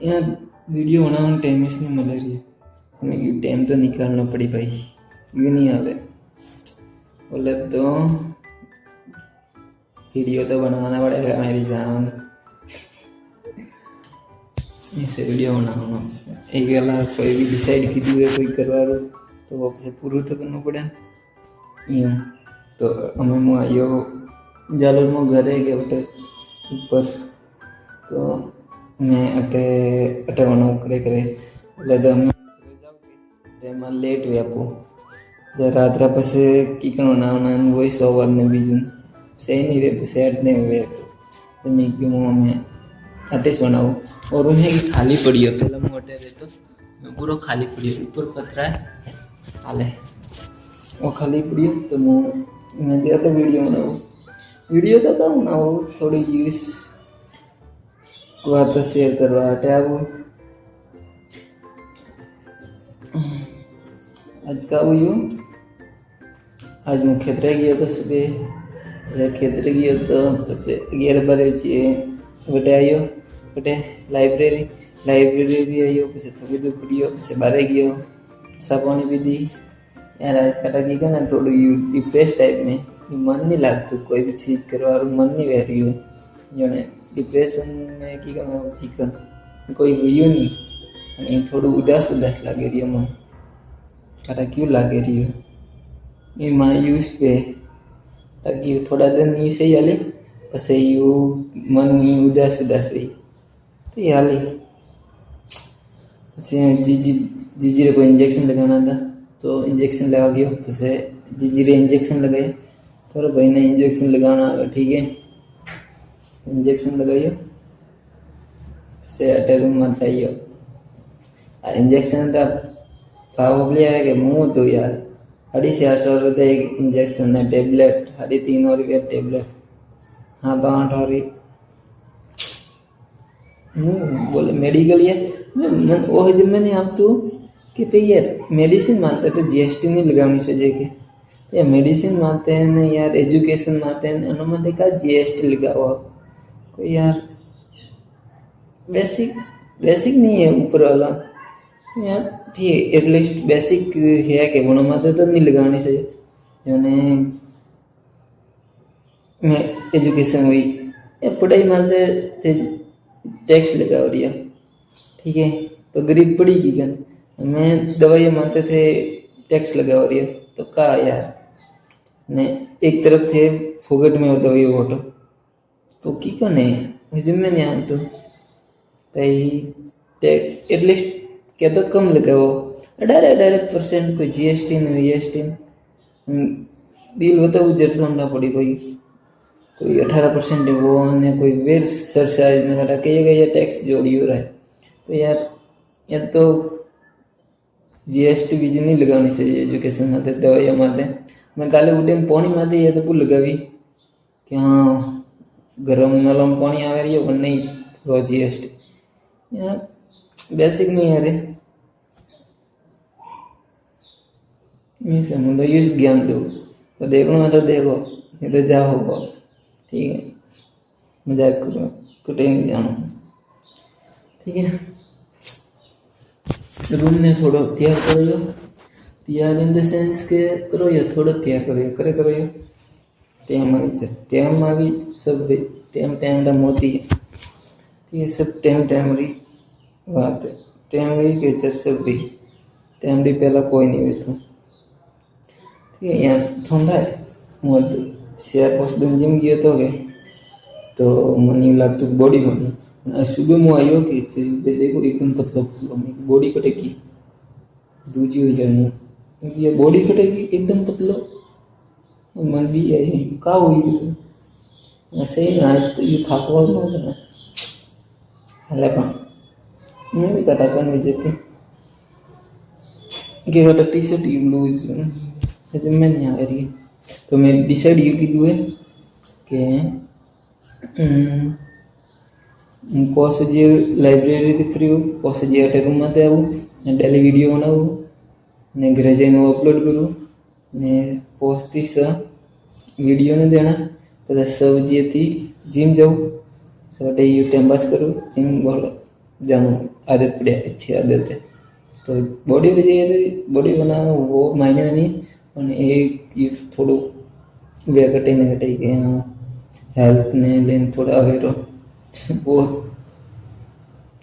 यार वीडियो बनाने टाइम इसने मिल रही है, हमें टाइम तो निकालना पड़ी भाई, ये नहीं हाल है। बोले तो वीडियो तो बनाना पड़ेगा मेरी जान, ऐसे वीडियो बनाना एक गला कोई भी डिसाइड की हुए कोई करवा लो तो वो से पूरा तो करना पड़े यूँ। तो हमें मु आयो जालोर में घरे गए उठे ऊपर, तो मैं अटे अटे बनाऊ करे करे એટલે તો અમે એમાં લેટ વ્યાપું રાત્રા પછી કીકણો નાવના વોઇસ ઓવર ને બીજું સહી નહીં રહેતું, સેટ નહીં રહેતું। तो मैं क्यों मैं आर्टिस्ट बनाऊँ और रूम है कि खाली पड़ी हो, पहले मैं अटे रहते मैं पूरा खाली पड़ी हो, ऊपर पतरा है हाले वो खाली पड़ी हो। तो मैं दिया तो वीडियो तो कम ना हो थोड़ी यूज बात शेयर करवा हटे आવો। आज का हुई आज मैं खेतरे गया तो सुबह खेतरे गया तो बस 11 बजे बटे आयो बटे लाइब्रेरी भी आयो पीछे थोड़ी दूर पड़ियो पीछे बारे गयो सापानी भी दी यार। आज काटा की ना थोड़ी डिप्रेस टाइप में मन नहीं लगता, कोई भी चीज़ करवा मन नहीं बह रही हो जो ने डिप्रेशन में की मैं चिकन कोई व्यू नहीं थोड़ा उदास लगे रही मन काटा क्यों लगे रही हो ये मैं यूज पे ताकि थोड़ा दिन नहीं सही हाली बस यू मन उदास रही तो ये हाली जीजी रे को इंजेक्शन लगाना था तो इंजेक्शन लगा गया बस जीजी रे इंजेक्शन लगाए तो भाई ने इंजेक्शन लगाना ठीक है इंजेक्शन लगाइयो से अटे रूम में थाइयो इंजेक्शन का भाव बोलिया है कि मुँह तो यार 450 रुपये एक इंजेक्शन है टेबलेट 350 रुपये टेबलेट हाँ तो 8 और बोले मेडिकल ये मन वो जब मैंने आप तो कि भाई यार मेडिसिन मानते तो जीएसटी नहीं लगानी चाहिए कि या मेडिसिन मानते हैं ना यार एजुकेशन मानते हैं उन्होंने कहा जीएसटी लगाओ कोई यार बेसिक नहीं है ऊपर वाला यार ठीक एटलीस्ट बेसिक है कि वो माते तो नहीं लगानी चाहिए यानी मैं एजुकेशन हुई या पढ़ाई मानते थे टैक्स लगा दिया ठीक है तो गरीब पड़ेगी क्या, मैं दवाई मानते थे टैक्स लगा दिया तो कहा यार ने एक तरफ थे फोकट में दवाई वोटो तो की को नहीं जिम्मे नहीं आम तो भाई एटलीस्ट क्या तो कम लगाओ 18% कोई जीएसटी ने वीएसटी बिल बताओ जरूर ना पड़ी कोई 18% वो ने कोई वेर सरचार्ज ने घटा के ये टैक्स जोड़ी हो रहा है तो यार ये तो जीएसटी बीजी नहीं लगानी चाहिए एजुकेशन में दवाइयाँ माते मैं काले उठे पानी माते ये तो भूल गई कि हाँ गरम नलम पानी आ रही है वो नहीं रो जीएसटी यार बेसिक नहीं है रे से मुझे यूज ज्ञान दो तो देखना है तो देखो नहीं तो जाओ ठीक है मजाक करो कुटे नहीं जाना ठीक है। रूम ने थोड़ा तैयार करो तैयार इन द सेंस के करो या थोड़ा तैयार करो यो टाइम आवी सब टाइम दा मोती है ठीक है सब टाइम री बात है टाइम री के चर सब भी टाइम री पहला कोई नहीं बैठो ठीक है। यार ठंडा है मत शेयर पोस्ट दिन जिम गया तो गए तो मन यूँ लगता बॉडी बनो सुबह में आयो कि देखो एकदम पतला बॉडी कटेगी दूजी हो जाए ये बॉडी कटेगी एकदम पतलो मन भी है का हुई ऐसे ही ना आज तो ये थाकवा ना हले मैं भी कटा कर जेते कि कटा टी शर्ट यू लूज मैं नहीं आ रही तो मैं डिसाइड ये की है कि कोस जे लाइब्रेरी थी फ्री हो कोस जे अटे रूम में आऊँ डेली वीडियो बनाऊँ ने घरे जाने अपलोड करूँ ने पोस्ट स वीडियो ने देना पता सब जी थी जिम जाऊँ सब टाइम पास करूँ जिम बोलो जानो आदत पड़े, अच्छी आदत है। तो बॉडी वजह बॉडी बनाना वो मायने नहीं, પણ એ થોડું વે ઘટીને ઘટી કે હા હેલ્થને લઈને થોડા અવેરો वो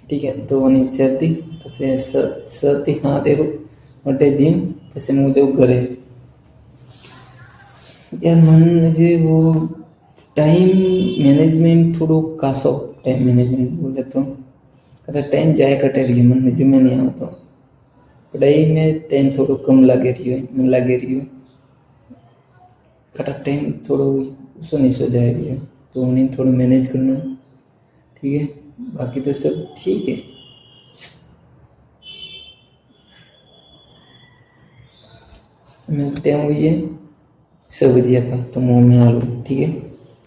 ठीक है। तो वनी सर्दी પછી सर्दी हाँ तेरू માટે જીમ પછી હું જઉં ઘરે। यार मन जे वो टाइम मैनेजमेंट थोड़ो कासो, टाइम मैनेजमेंट बोले तो कदा टाइम जाए कटे रही मन जे में नहीं आवतो, पढ़ाई में टाइम थोड़ो कम लागे रही है, मन लागे रही है कटा टाइम थोड़ो उसो नहीं सो जाए रही है, तो उन्हें थोड़ा मैनेज करना, ठीक है। बाकी तो सब ठीक है। टाइम हुई है सब बढ़िया का, तो मुँह में आलू, ठीक है।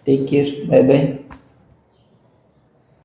Take care, bye bye.